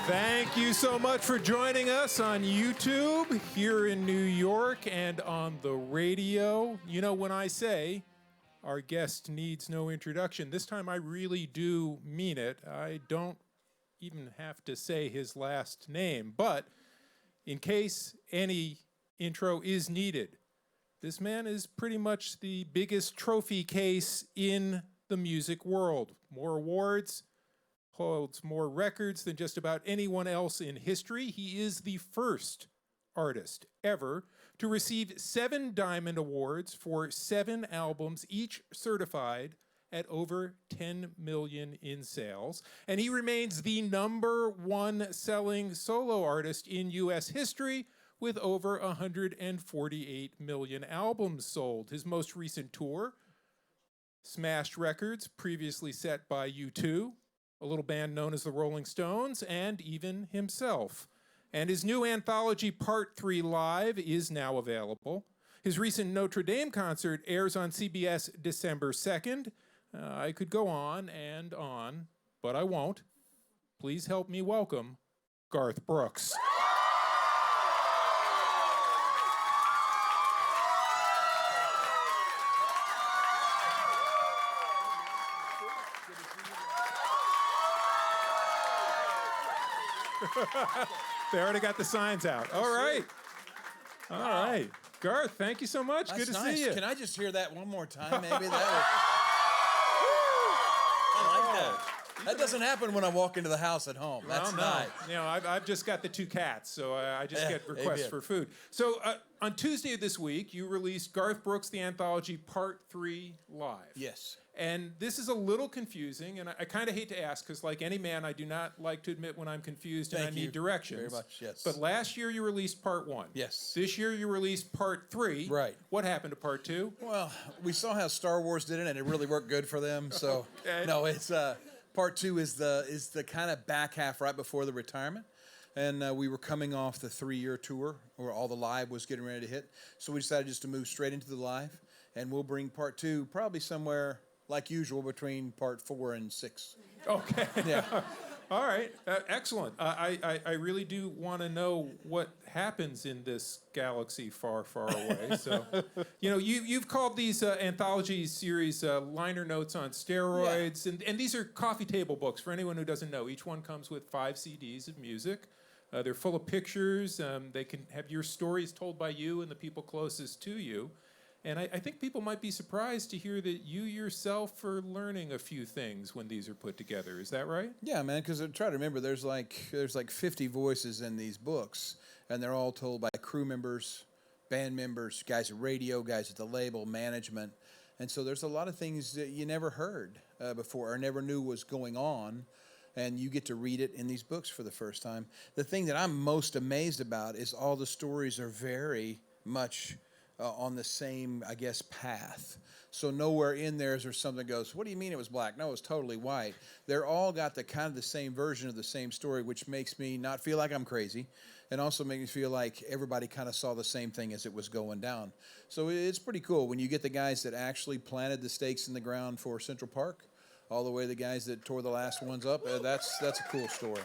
Thank you so much for joining us on YouTube, here in New York, and on the radio. You know, when I say our guest needs no introduction, this time I really do mean it. I don't even have to say his last name, but in case any intro is needed, this man is pretty much the biggest trophy case in the music world. More awards, holds more records than just about anyone else in history. He is the first artist ever to receive 7 Diamond Awards for 7 albums, each certified at over 10 million in sales. And he remains the #1 selling solo artist in U.S. history with over 148 million albums sold. His most recent tour smashed records previously set by U2, a little band known as the Rolling Stones, and even himself. And his new Anthology Part 3 Live is now available. His recent Notre Dame concert airs on CBS December 2nd. I could go on and on, but I won't. Please help me welcome Garth Brooks. They already got the signs out. All right. All right. Garth, thank you so much. That's good to nice. see you. Can I just hear that one more time, maybe? I like that. That doesn't happen when I walk into the house at home. That's nice. You know, I've just got the 2 cats, so I just get requests for food. So on Tuesday of this week, you released Garth Brooks, the Anthology Part 3 Live. Yes. And this is a little confusing, and I kind of hate to ask, because like any man, I do not like to admit when I'm confused and I need directions. Very much, yes. But last year you released Part 1. Yes. This year you released Part 3. Right. What happened to Part 2? Well, we saw how Star Wars did it, and it really worked good for them. So Okay. No, it's Part 2 is the kind of back half right before the retirement. And we were coming off the 3-year tour where all the live was getting ready to hit. So we decided just to move straight into the live, and we'll bring Part 2 probably somewhere like usual between Part 4 and 6. Okay. Yeah. All right. Excellent. I really do want to know what happens in this galaxy far, far away. So, you know, you've called these anthology series liner notes on steroids, and these are coffee table books for anyone who doesn't know. Each one comes with 5 CDs of music. They're full of pictures. They can have your stories told by you and the people closest to you. And I think people might be surprised to hear that you yourself are learning a few things when these are put together. Is that right? Yeah, man, because try to remember, there's like 50 voices in these books, and they're all told by crew members, band members, guys at radio, guys at the label, management. And so there's a lot of things that you never heard before or never knew was going on, and you get to read it in these books for the first time. The thing that I'm most amazed about is all the stories are very much on the same, I guess, path. So nowhere in there is there something that goes, what do you mean it was black? No, it was totally white. They're all got the kind of the same version of the same story, which makes me not feel like I'm crazy, and also makes me feel like everybody kind of saw the same thing as it was going down. So it's pretty cool when you get the guys that actually planted the stakes in the ground for Central Park, all the way to the guys that tore the last ones up. That's a cool story.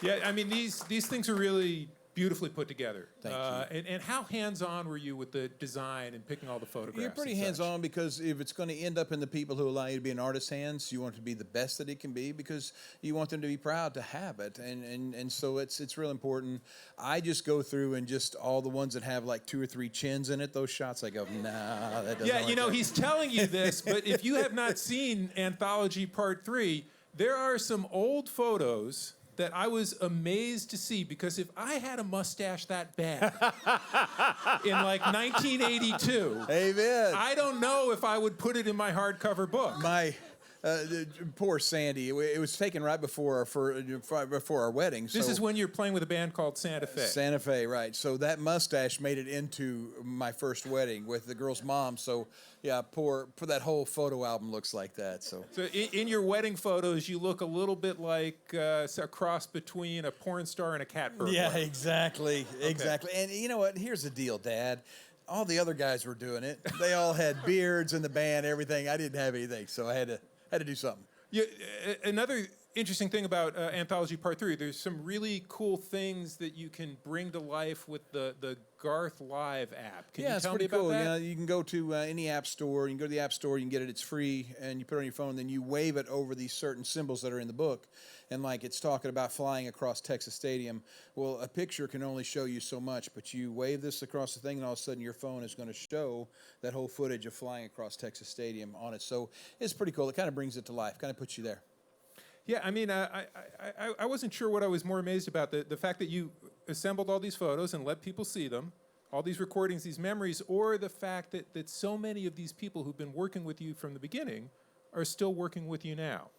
Yeah, I mean, these things are really beautifully put together. Thank you. And how hands-on were you with the design and picking all the photographs? You're pretty hands-on, because if it's going to end up in the people who allow you to be an artist's hands, you want it to be the best that it can be, because you want them to be proud to have it. And so it's real important. I just go through and just all the ones that have like 2 or 3 chins in it, those shots, I go, nah, that doesn't Yeah, like you know, that. he's telling you this, but if you have not seen Anthology Part 3, there are some old photos that I was amazed to see, because if I had a mustache that bad in like 1982, Amen. I don't know if I would put it in my hardcover book. My poor Sandy. It was taken right before our wedding. This is when you're playing with a band called Santa Fe. Santa Fe, right. So that mustache made it into my first wedding with the girl's mom. So, yeah, poor that whole photo album looks like that. So in your wedding photos, you look a little bit like a cross between a porn star and a cat burglar. Yeah, exactly. And you know what? Here's the deal, Dad. All the other guys were doing it. They all had beards in the band, everything. I didn't have anything, so I had to do something. Yeah, another interesting thing about Anthology Part 3. There's some really cool things that you can bring to life with the Garth Live app. Can you tell me about that? Yeah, you can go to any app store. You can go to the app store, you can get it. It's free, and you put it on your phone. Then you wave it over these certain symbols that are in the book, and like it's talking about flying across Texas Stadium. Well, a picture can only show you so much, but you wave this across the thing, and all of a sudden your phone is going to show that whole footage of flying across Texas Stadium on it. So it's pretty cool. It kind of brings it to life, kind of puts you there. Yeah, I mean, I wasn't sure what I was more amazed about, the fact that you assembled all these photos and let people see them, all these recordings, these memories, or the fact that so many of these people who've been working with you from the beginning are still working with you now.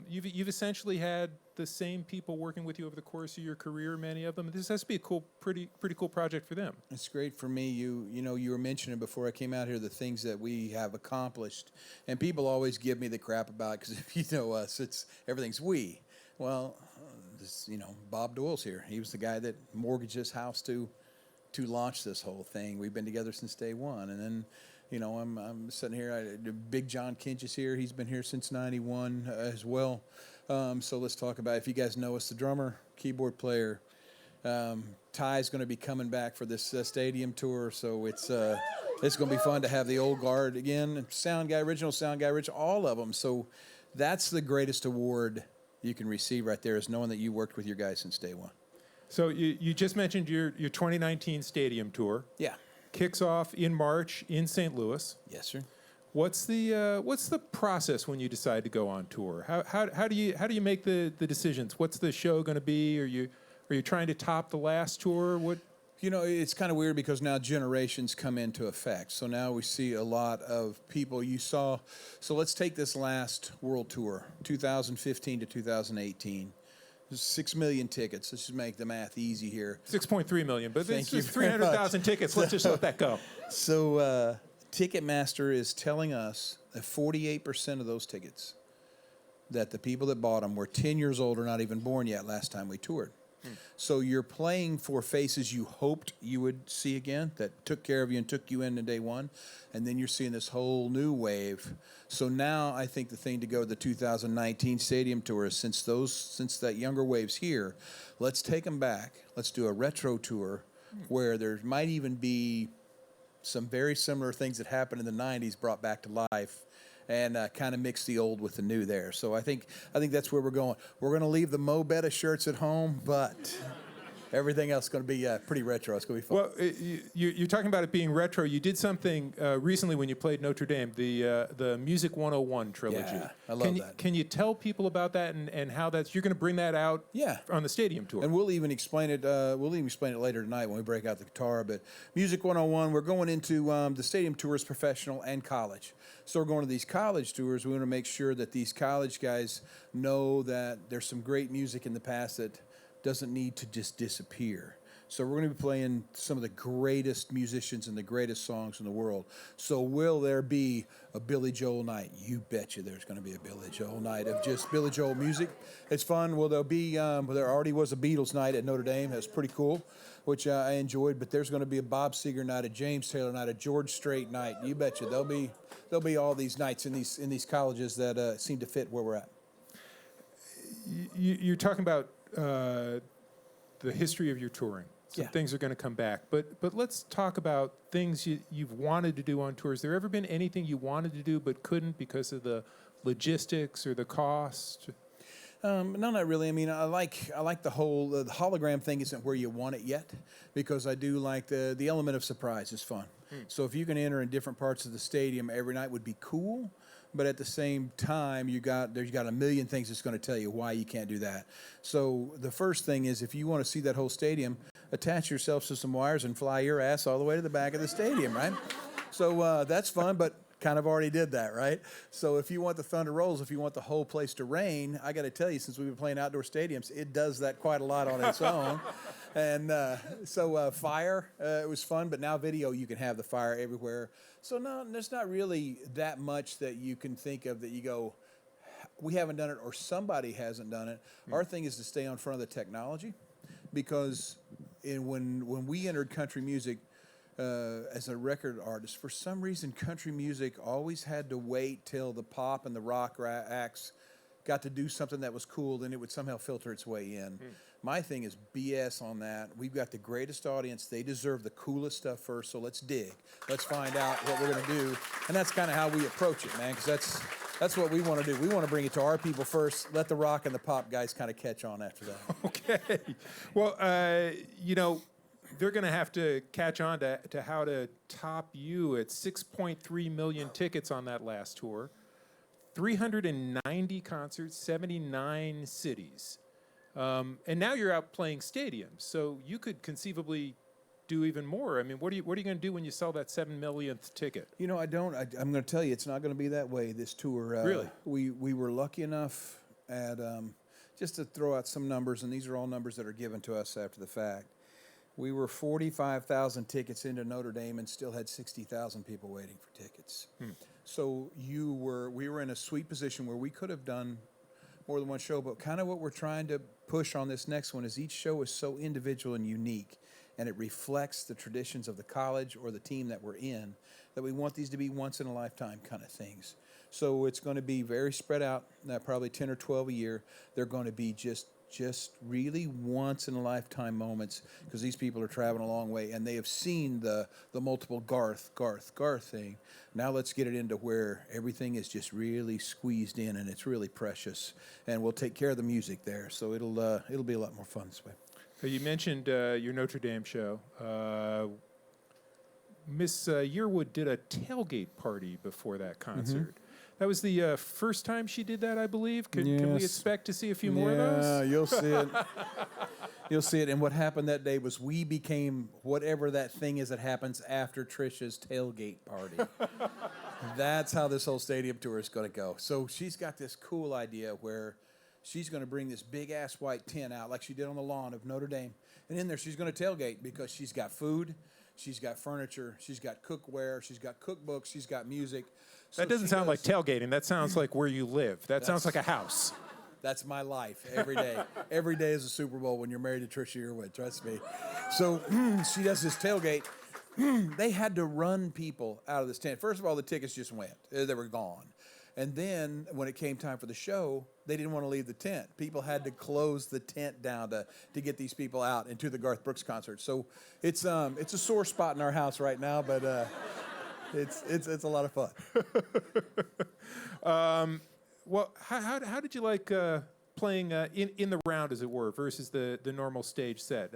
You've essentially had the same people working with you over the course of your career, many of them. This has to be a pretty cool project for them. It's great for me. You know, you were mentioning before I came out here the things that we have accomplished, and people always give me the crap about it because if you know us, everything's we. Well, Bob Doyle's here. He was the guy that mortgaged his house to launch this whole thing. We've been together since day one, and then. I'm sitting here. Big John Kinch is here. He's been here since '91 as well. So let's talk about, if you guys know us, the drummer, keyboard player. Ty's going to be coming back for this stadium tour, so it's going to be fun to have the old guard again. Original sound guy, all of them. So that's the greatest award you can receive right there, is knowing that you worked with your guys since day one. So you just mentioned your 2019 stadium tour. Yeah. Kicks off in March in St. Louis. Yes, sir. What's the process when you decide to go on tour? How do you make the decisions? What's the show going to be? Are you trying to top the last tour? What? It's kind of weird because now generations come into effect. So now we see a lot of people you saw. So let's take this last world tour, 2015 to 2018. 6 million tickets. Let's just make the math easy here. 6.3 million, but Thank you. 300,000 tickets. Let's just let that go. So Ticketmaster is telling us that 48% of those tickets, that the people that bought them were 10 years old or not even born yet last time we toured. So you're playing for faces you hoped you would see again, that took care of you and took you into day one, and then you're seeing this whole new wave. So now I think the thing to go to the 2019 stadium tour is, since that younger wave's here, let's take them back. Let's do a retro tour where there might even be some very similar things that happened in the 90s brought back to life, and kind of mix the old with the new there. So I think that's where we're going. We're going to leave the Mo Betta shirts at home, but everything else is going to be pretty retro. It's going to be fun. Well, you're talking about it being retro. You did something recently when you played Notre Dame, the Music 101 trilogy. Yeah, I love that. Can you tell people about that and how you're going to bring that out on the stadium tour? And we'll even explain it. Later tonight when we break out the guitar. But Music 101, we're going into the stadium tours, professional and college. So we're going to these college tours. We want to make sure that these college guys know that there's some great music in the past that doesn't need to just disappear. So we're going to be playing some of the greatest musicians and the greatest songs in the world. So will there be a Billy Joel night? You betcha there's going to be a Billy Joel night of just Billy Joel music. It's fun. Well, there'll be there already was a Beatles night at Notre Dame. That's pretty cool, which I enjoyed. But there's going to be a Bob Seger night, a James Taylor night, a George Strait night. You betcha there'll be all these nights in these colleges that seem to fit where we're at. You're talking about the history of your touring. Some things are going to come back. But let's talk about things you've wanted to do on tours. Has there ever been anything you wanted to do but couldn't because of the logistics or the cost? No, not really. I mean, I like the whole the hologram thing isn't where you want it yet, because I do like the element of surprise is fun. So if you can enter in different parts of the stadium every night would be cool. But at the same time, you got a million things that's going to tell you why you can't do that. So the first thing is, if you want to see that whole stadium, attach yourself to some wires and fly your ass all the way to the back of the stadium, right? So that's fun, but kind of already did that, right? So if you want the Thunder Rolls, if you want the whole place to rain, I got to tell you, since we've been playing outdoor stadiums, it does that quite a lot on its own. And so fire, it was fun, but now video, you can have the fire everywhere. So no, there's not really that much that you can think of that you go, we haven't done it or somebody hasn't done it. Our thing is to stay on front of the technology, because when we entered country music as a record artist, for some reason country music always had to wait till the pop and the rock acts got to do something that was cool, then it would somehow filter its way in. My thing is BS on that. We've got the greatest audience. They deserve the coolest stuff first, so let's dig. Let's find out what we're going to do. And that's kind of how we approach it, man, because that's what we want to do. We want to bring it to our people first, let the rock and the pop guys kind of catch on after that. Okay. Well, they're going to have to catch on to how to top you at 6.3 million tickets on that last tour, 390 concerts, 79 cities. And now you're out playing stadiums, so you could conceivably do even more. I mean, what are you going to do when you sell that 7 millionth ticket? I'm going to tell you, it's not going to be that way this tour. Really? We were lucky enough at, just to throw out some numbers, and these are all numbers that are given to us after the fact. We were 45,000 tickets into Notre Dame and still had 60,000 people waiting for tickets. So we were in a sweet position where we could have done more than one show, but kind of what we're trying to push on this next one is each show is so individual and unique, and it reflects the traditions of the college or the team that we're in, that we want these to be once-in-a-lifetime kind of things. So it's going to be very spread out, probably 10 or 12 a year. They're going to be just really once-in-a-lifetime moments, because these people are traveling a long way, and they have seen the multiple Garth thing. Now let's get it into where everything is just really squeezed in, and it's really precious, and we'll take care of the music there. So it'll be a lot more fun this way. You mentioned your Notre Dame show. Miss Yearwood did a tailgate party before that concert. That was the first time she did that, I believe. Can we expect to see a few more of those? Yeah, you'll see it. You'll see it. And what happened that day was we became whatever that thing is that happens after Trisha's tailgate party. That's how this whole stadium tour is going to go. So she's got this cool idea where she's going to bring this big-ass white tent out like she did on the lawn of Notre Dame. And in there she's going to tailgate because she's got food, she's got furniture, she's got cookware, she's got cookbooks, she's got music. So that doesn't sound like tailgating. That sounds like where you live. That sounds like a house. That's my life every day. Every day is a Super Bowl when you're married to Trisha Yearwood, trust me. So she does this tailgate. They had to run people out of this tent. First of all, the tickets just went. They were gone. And then when it came time for the show, they didn't want to leave the tent. People had to close the tent down to get these people out into the Garth Brooks concert. So it's a sore spot in our house right now, but it's a lot of fun. Well, how did you like playing in the round, as it were, versus the normal stage set,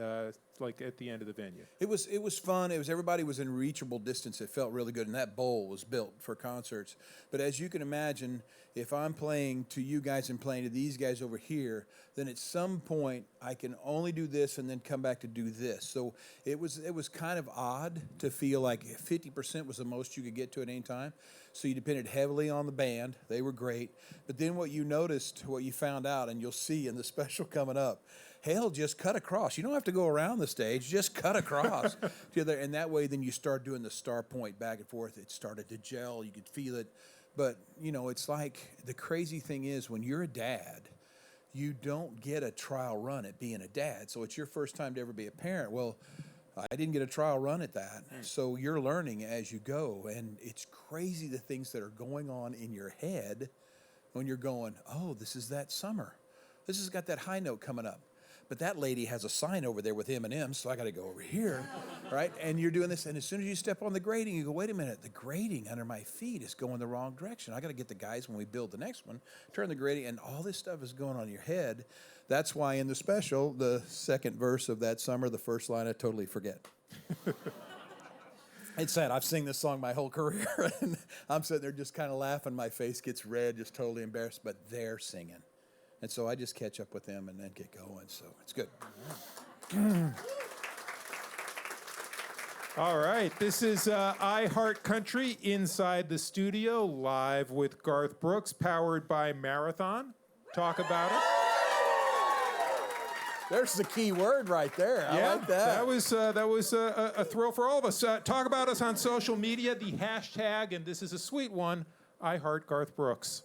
like at the end of the venue? It was fun. Everybody was in reachable distance. It felt really good, and that bowl was built for concerts. But as you can imagine, if I'm playing to you guys and playing to these guys over here, then at some point I can only do this and then come back to do this. So it was kind of odd to feel like 50% was the most you could get to at any time. So you depended heavily on the band. They were great. But then what you found out, and you'll see in the special coming up, hell, just cut across. You don't have to go around the stage. Just cut across. And that way, then you start doing the star point back and forth. It started to gel. You could feel it. But, it's like the crazy thing is when you're a dad, you don't get a trial run at being a dad. So it's your first time to ever be a parent. Well, I didn't get a trial run at that. So you're learning as you go. And it's crazy the things that are going on in your head when you're going, oh, this is that summer. This has got that high note coming up. But that lady has a sign over there with M&M's, so I got to go over here, right? And you're doing this, and as soon as you step on the grating, you go, wait a minute, the grating under my feet is going the wrong direction. I got to get the guys when we build the next one, turn the grating, and all this stuff is going on in your head. That's why in the special, the second verse of that summer, the first line, I totally forget. It's sad. I've sung this song my whole career, and I'm sitting there just kind of laughing. My face gets red, just totally embarrassed, but they're singing. And so I just catch up with them and then get going. So it's good. All right. This is iHeartCountry inside the studio, live with Garth Brooks, powered by Marathon. Talk about it. There's the key word right there. I like that. That was a thrill for all of us. Talk about us on social media, the hashtag, and this is a sweet one, iHeartGarthBrooks.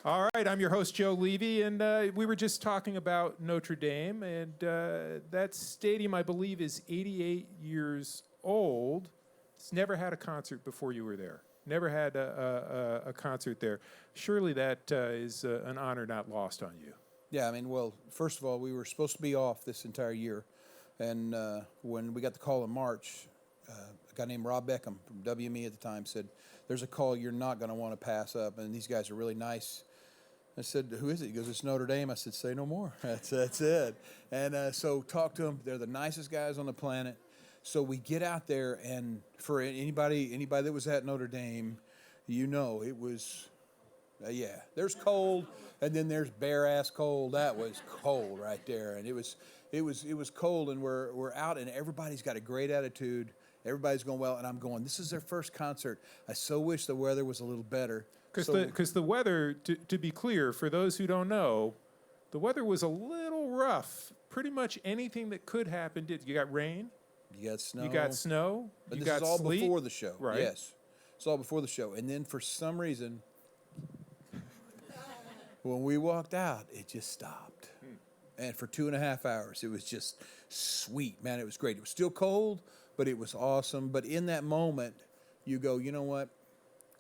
All right, I'm your host, Joe Levy, and we were just talking about Notre Dame, and that stadium, I believe, is 88 years old. It's never had a concert before you were there. never had a concert there. Surely that is an honor not lost on you. Yeah, I mean, well, first of all, we were supposed to be off this entire year. And when we got the call in March, a guy named Rob Beckham from WME at the time said, there's a call you're not going to want to pass up, and these guys are really nice. I said, who is it? He goes, it's Notre Dame. I said, say no more. That's it. And so talk to them. They're the nicest guys on the planet. So we get out there, and for anybody that was at Notre Dame, you know, it was, there's cold, and then there's bare-ass cold. That was cold right there, and it was cold, and we're out, and everybody's got a great attitude. Everybody's going well, and I'm going, this is their first concert. I so wish the weather was a little better. Because the weather, to be clear, for those who don't know, the weather was a little rough. Pretty much anything that could happen did. You got rain. You got snow. You got snow. But you this got is all sleet. before the show. Right. Yes. It's all before the show. And then for some reason, when we walked out, it just stopped. And for 2.5 hours, it was just sweet, man. It was great. It was still cold, but it was awesome. But in that moment, you go, you know what?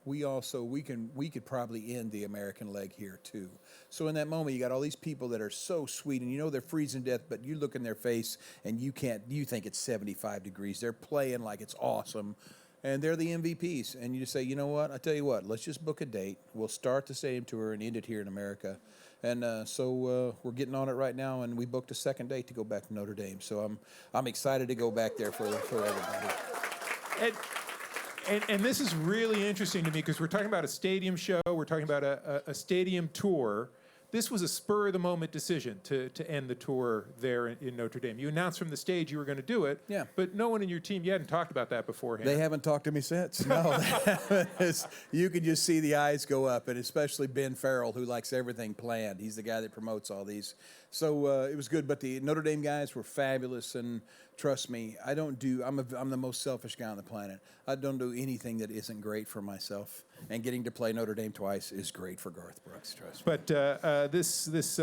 We could probably end the American leg here too. So in that moment, you got all these people that are so sweet, and you know they're freezing to death, but you look in their face and you think it's 75 degrees. They're playing like it's awesome, and they're the MVPs. And you just say, you know what? I tell you what, let's just book a date. We'll start the stadium tour and end it here in America. And so we're getting on it right now, and we booked a second date to go back to Notre Dame. So I'm excited to go back there for everybody. And this is really interesting to me because we're talking about a stadium show. We're talking about a stadium tour. This was a spur-of-the-moment decision to end the tour there in Notre Dame. You announced from the stage you were going to do it, yeah. But no one in your team, you hadn't talked about that beforehand. They haven't talked to me since. No, you can just see the eyes go up, and especially Ben Farrell, who likes everything planned. He's the guy that promotes all these. So it was good, but the Notre Dame guys were fabulous, and trust me, I'm the most selfish guy on the planet. I don't do anything that isn't great for myself, and getting to play Notre Dame twice is great for Garth Brooks, trust me. But this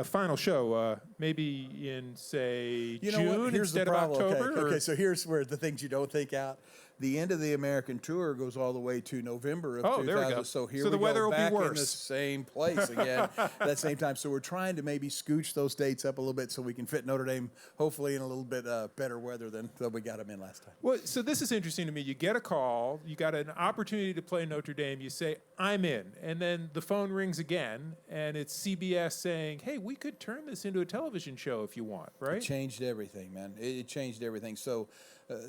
final show, maybe in, say, June instead of October? Okay, so here's where the things you don't think out. The end of the American tour goes all the way to November of 2000. There we go. So here we the weather go will back be worse. in the same place again at that same time. So we're trying to maybe scooch those dates up a little bit so we can fit Notre Dame hopefully in a little bit better weather than we got them in last time. Well, so this is interesting to me. You get a call, you got an opportunity to play Notre Dame, you say, I'm in. And then the phone rings again, and it's CBS saying, hey, we could turn this into a television show if you want, right? It changed everything, man. It changed everything. So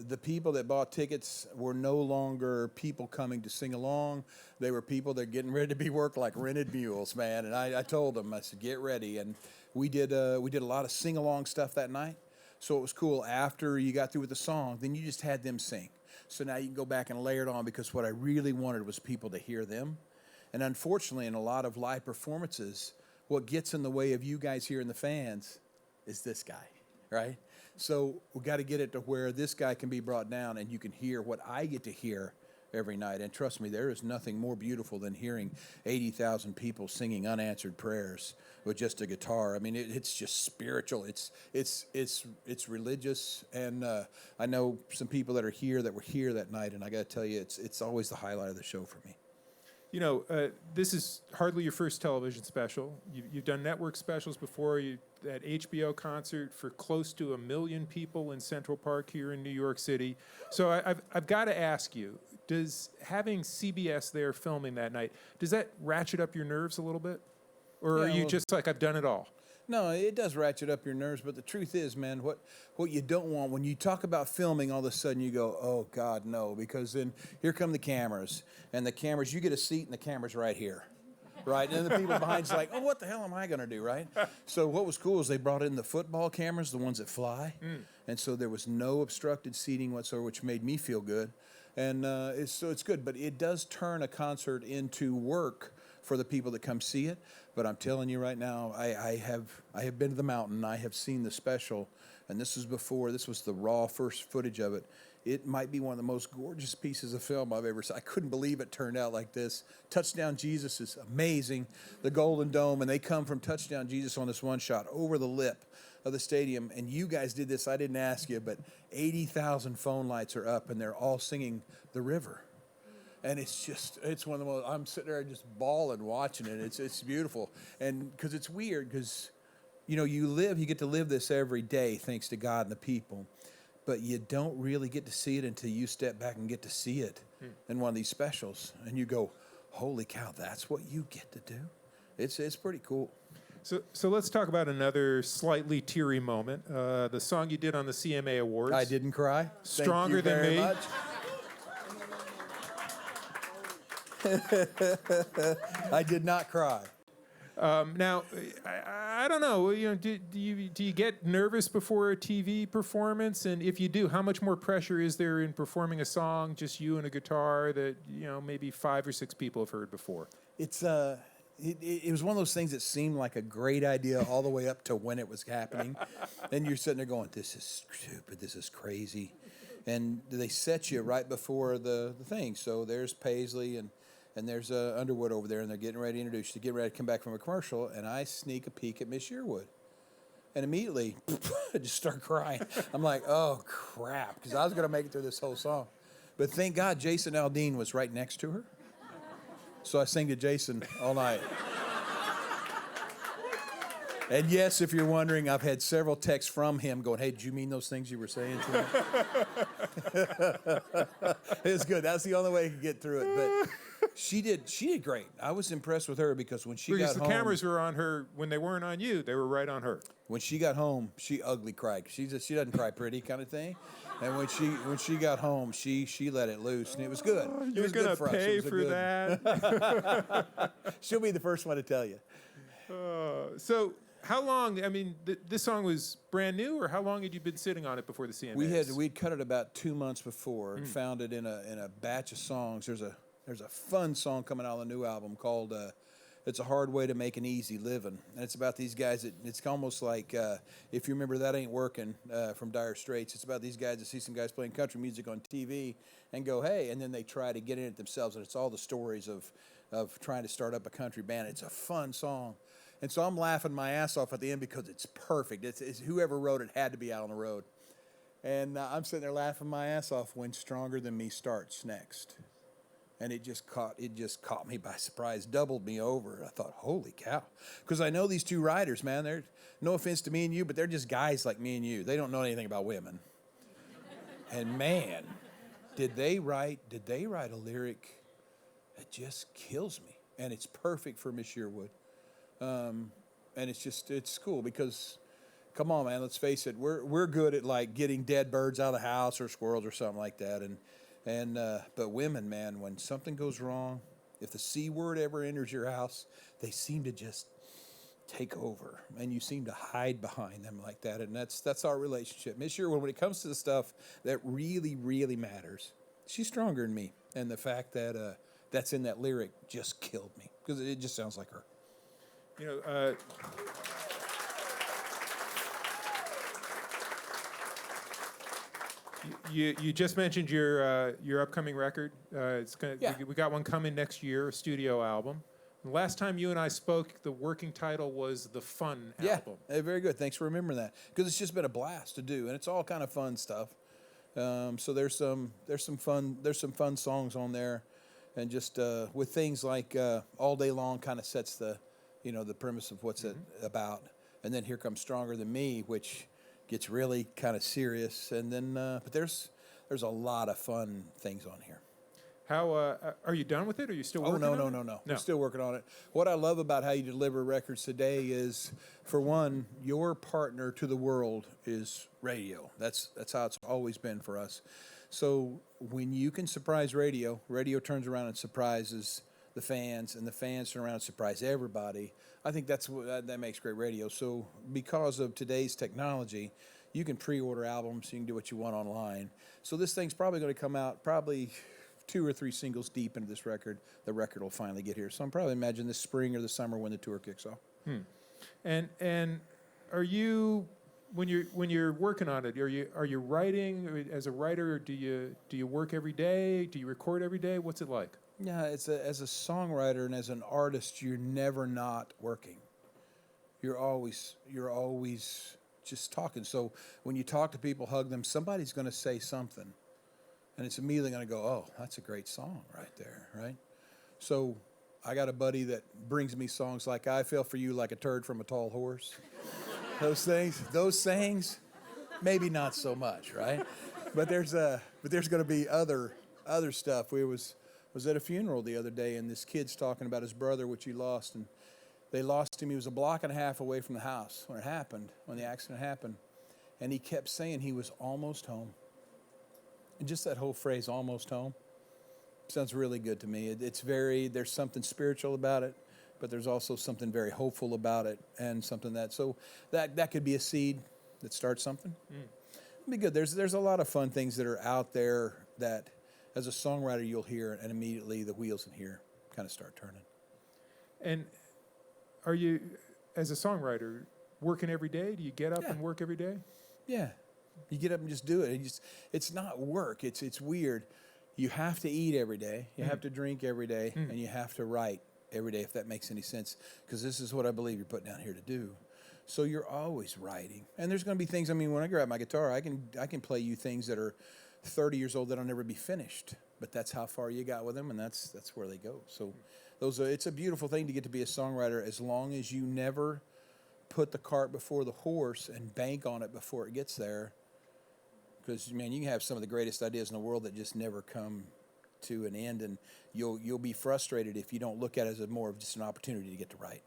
the people that bought tickets were no longer people coming to sing along. They were people that are getting ready to be worked like rented mules, man. And I told them, I said, get ready. And we did a lot of sing-along stuff that night. So it was cool. After you got through with the song, then you just had them sing. So now you can go back and layer it on, because what I really wanted was people to hear them. And unfortunately, in a lot of live performances, what gets in the way of you guys hearing the fans is this guy, right? So we got to get it to where this guy can be brought down and you can hear what I get to hear every night. And trust me, there is nothing more beautiful than hearing 80,000 people singing unanswered prayers with just a guitar. I mean, it's just spiritual. It's religious. And I know some people that were here that night, and I got to tell you, it's always the highlight of the show for me. You know, this is hardly your first television special. You've done network specials before. That HBO concert for close to 1 million people in Central Park here in New York City. So I've got to ask you, does having CBS there filming that night, does that ratchet up your nerves a little bit? Or are you just like, I've done it all? No, it does ratchet up your nerves, but the truth is, man, what you don't want, when you talk about filming, all of a sudden you go, oh, God, no, because then here come the cameras, and the cameras, you get a seat and the camera's right here, right? And then the people behind you's like, oh, what the hell am I going to do, right? So what was cool is they brought in the football cameras, the ones that fly, and so there was no obstructed seating whatsoever, which made me feel good. And it's good, but it does turn a concert into work for the people that come see it. But I'm telling you right now, I have been to the mountain. I have seen the special, and this was the raw first footage of it. It might be one of the most gorgeous pieces of film I've ever seen. I couldn't believe it turned out like this. Touchdown Jesus is amazing. The Golden Dome, and they come from Touchdown Jesus on this one shot over the lip of the stadium. And you guys did this. I didn't ask you, but 80,000 phone lights are up, and they're all singing The River. And it's one of the most, I'm sitting there just bawling watching it. It's beautiful. And because it's weird, because, you get to live this every day thanks to God and the people, but you don't really get to see it until you step back and get to see it in one of these specials. And you go, holy cow, that's what you get to do? It's pretty cool. So let's talk about another slightly teary moment. The song you did on the CMA Awards. I didn't cry. Stronger Than Me. Much. I did not cry. Now, I don't know. Do you get nervous before a TV performance? And if you do, how much more pressure is there in performing a song, just you and a guitar that maybe 5 or 6 people have heard before? It's it was one of those things that seemed like a great idea all the way up to when it was happening, and you're sitting there going, "This is stupid. This is crazy," and they set you right before the thing. So there's Paisley and there's Underwood over there, and they're getting ready to introduce you. They're getting ready to come back from a commercial, and I sneak a peek at Miss Yearwood. And immediately, I just start crying. I'm like, oh, crap, because I was going to make it through this whole song. But thank God Jason Aldean was right next to her. So I sang to Jason all night. And yes, if you're wondering, I've had several texts from him going, hey, did you mean those things you were saying to me? It was good. That's the only way he could get through it. But she did great. I was impressed with her because when she got home. Because the cameras were on her. When they weren't on you, they were right on her. When she got home, she ugly cried. She doesn't cry pretty kind of thing. And when she got home, she let it loose, and it was good. You're going to pay for that? She'll be the first one to tell you. So how long, this song was brand new, or how long had you been sitting on it before the CMAs? We'd cut it about 2 months before and found it in a batch of songs. There's a fun song coming out on the new album called It's a Hard Way to Make an Easy Living. And it's about these guys it's almost like, if you remember That Ain't Working from Dire Straits, it's about these guys that see some guys playing country music on TV and go, hey, and then they try to get in it themselves. And it's all the stories of trying to start up a country band. It's a fun song. And so I'm laughing my ass off at the end because it's perfect. It's whoever wrote it had to be out on the road. And I'm sitting there laughing my ass off when Stronger Than Me starts next. And it just caught me by surprise, doubled me over. I thought, holy cow. Because I know these two writers, man. They're, no offense to me and you, but they're just guys like me and you. They don't know anything about women. And man, did they write a lyric that just kills me. And it's perfect for Miss Yearwood. And it's cool because, come on, man, let's face it, we're good at like getting dead birds out of the house or squirrels or something like that. But women, man, when something goes wrong, if the C word ever enters your house, they seem to just take over, and you seem to hide behind them like that. And that's our relationship. Miss Yearwood, when it comes to the stuff that really, really matters, she's stronger than me. And the fact that that's in that lyric just killed me because it just sounds like her. You just mentioned your upcoming record. We got one coming next year, a studio album. The last time you and I spoke, the working title was The Fun Album. Yeah, very good. Thanks for remembering that because it's just been a blast to do, and it's all kind of fun stuff. So there's some fun songs on there, and just with things like All Day Long kind of sets the premise of what's it about, and then Here Comes Stronger Than Me, which gets really kind of serious, and then but there's a lot of fun things on here. How are you done with it? Or are you still working on it? No. We're still working on it. What I love about how you deliver records today is, for one, your partner to the world is radio. That's how it's always been for us. So when you can surprise radio turns around and surprises the fans, and the fans turn around and surprise everybody. I think that makes great radio. So because of today's technology, you can pre-order albums, you can do what you want online. So this thing's probably going to come out 2 or 3 singles deep into this record. The record will finally get here. So I'm probably imagine this spring or the summer when the tour kicks off. And are you, when you're working on it, are you writing as a writer? Do you work every day? Do you record every day? What's it like? Yeah, as a songwriter and as an artist, you're never not working. You're always just talking. So when you talk to people, hug them, somebody's going to say something. And it's immediately going to go, oh, that's a great song right there, right? So I got a buddy that brings me songs like I Fell For You Like a Turd from a Tall Horse. Those sayings, maybe not so much, right? But there's going to be other stuff. We was at a funeral the other day, and this kid's talking about his brother, which he lost, and they lost him. He was a block and a half away from the house when the accident happened, and he kept saying he was almost home. And just that whole phrase, almost home, sounds really good to me. There's something spiritual about it, but there's also something very hopeful about it, and something that could be a seed that starts something. It'd be good. There's a lot of fun things that are out there that, as a songwriter, you'll hear, and immediately the wheels in here kind of start turning. And are you, as a songwriter, working every day? Do you get up and work every day? Yeah. You get up and just do it. It's not work. It's weird. You have to eat every day. You have to drink every day, and you have to write every day, if that makes any sense, because this is what I believe you're put down here to do. So you're always writing. And there's going to be things, when I grab my guitar, I can play you things that are 30 years old that'll never be finished. But that's how far you got with them, and that's where they go. So it's a beautiful thing to get to be a songwriter, as long as you never put the cart before the horse and bank on it before it gets there. Because, man, you can have some of the greatest ideas in the world that just never come to an end, and you'll be frustrated if you don't look at it as more of just an opportunity to get to write.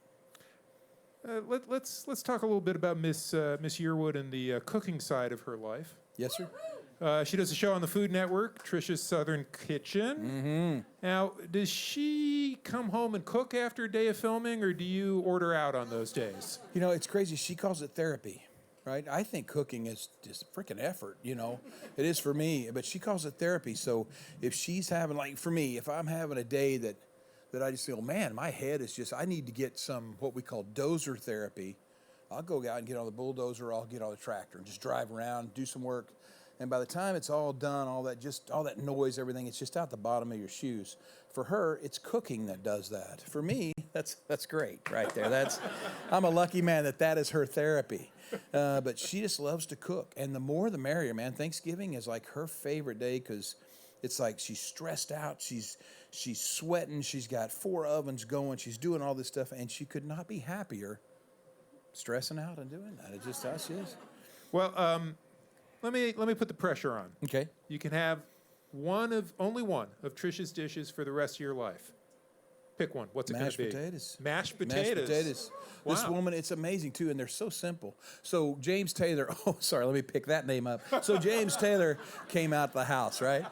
Let's talk a little bit about Miss Yearwood and the cooking side of her life. Yes, sir. She does a show on the Food Network, Trisha's Southern Kitchen. Mm-hmm. Now, does she come home and cook after a day of filming, or do you order out on those days? It's crazy. She calls it therapy. Right? I think cooking is just a freaking effort, It is for me, but she calls it therapy. So if she's having, like for me, if I'm having a day that I just feel, man, my head is just, I need to get some what we call dozer therapy, I'll go out and get on the bulldozer, I'll get on the tractor and just drive around, do some work. And by the time it's all done, all that noise, everything, it's just out the bottom of your shoes. For her, it's cooking that does that. For me, that's great right there. I'm a lucky man that is her therapy. But she just loves to cook. And the more the merrier, man. Thanksgiving is like her favorite day because it's like she's stressed out. She's sweating. She's got 4 ovens going. She's doing all this stuff. And she could not be happier stressing out and doing that. It's just how she is. Well, let me put the pressure on. Okay. You can have only one of Trisha's dishes for the rest of your life. Pick one. What's it going to be? Mashed potatoes. Mashed potatoes. Mashed potatoes. Wow. This woman, it's amazing too, and they're so simple. So James Taylor, let me pick that name up. So James Taylor came out the house, right?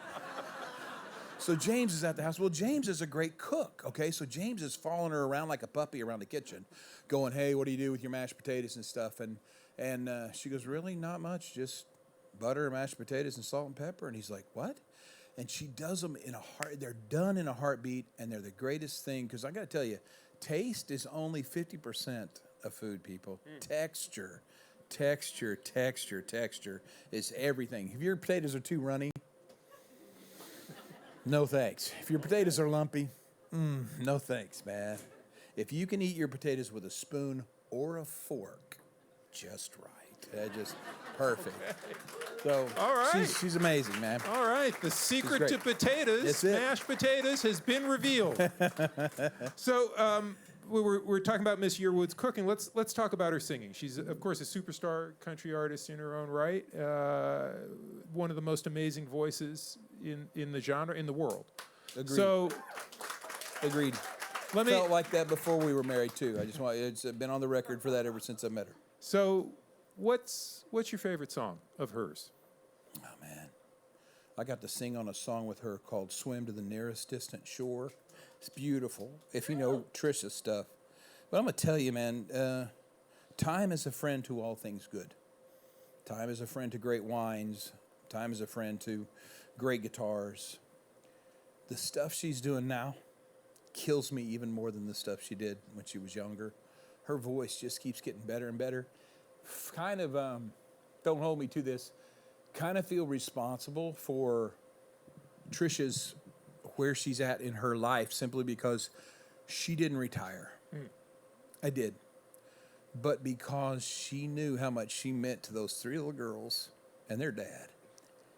So James is at the house. Well, James is a great cook, okay? So James is following her around like a puppy around the kitchen, going, hey, what do you do with your mashed potatoes and stuff? And she goes, really, not much, just butter, mashed potatoes, and salt and pepper. And he's like, what? And she does them they're done in a heartbeat, and they're the greatest thing. Because I got to tell you, taste is only 50% of food, people. Texture is everything. If your potatoes are too runny, no thanks. If your potatoes are lumpy, no thanks, man. If you can eat your potatoes with a spoon or a fork, just right. Just perfect. So, all right. She's amazing, man. All right. The secret to potatoes, mashed potatoes, has been revealed. So, we're talking about Miss Yearwood's cooking. Let's talk about her singing. She's, of course, a superstar country artist in her own right. One of the most amazing voices in the genre, in the world. Agreed. So, agreed. Felt like that before we were married too. It's been on the record for that ever since I met her. So, what's your favorite song of hers? Oh man, I got to sing on a song with her called "Swim to the Nearest Distant Shore." It's beautiful, if you know Trisha's stuff. But I'm gonna tell you, man, time is a friend to all things good. Time is a friend to great wines. Time is a friend to great guitars. The stuff she's doing now kills me even more than the stuff she did when she was younger. Her voice just keeps getting better and better. Kind of, don't hold me to this, kind of feel responsible for Trisha's, where she's at in her life, simply because she didn't retire. I did. But because she knew how much she meant to those 3 little girls and their dad,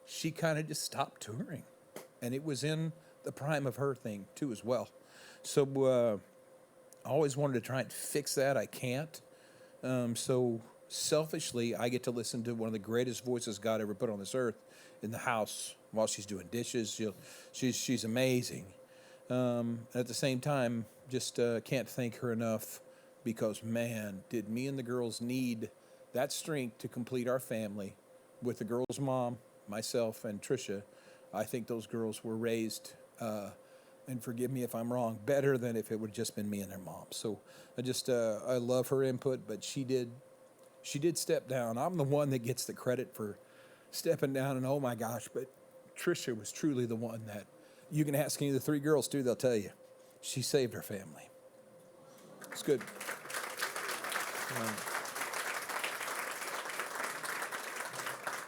she kind of just stopped touring. and it was in the prime of her thing too as well. So I always wanted to try and fix that. I can't. So selfishly, I get to listen to one of the greatest voices God ever put on this earth in the house while she's doing dishes. She's amazing. At the same time, just can't thank her enough, because, man, did me and the girls need that strength to complete our family with the girls' mom, myself, and Trisha. I think those girls were raised, and forgive me if I'm wrong, better than if it would have just been me and their mom. So I love her input, but she did step down. I'm the one that gets the credit for stepping down, and oh my gosh, but Trisha was truly the one that, you can ask any of the three girls too, they'll tell you, she saved her family. It's good.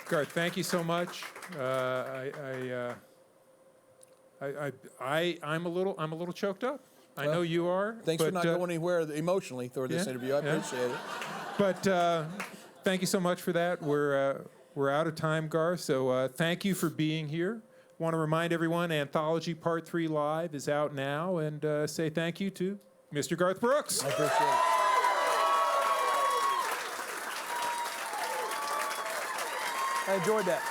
Garth, thank you so much. I'm a little choked up. I know you are. Thanks for not going anywhere emotionally through this interview. I appreciate it. But thank you so much for that. We're out of time, Garth. So thank you for being here. Want to remind everyone, Anthology Part 3 Live is out now, and say thank you to Mr. Garth Brooks. I appreciate it. I enjoyed that.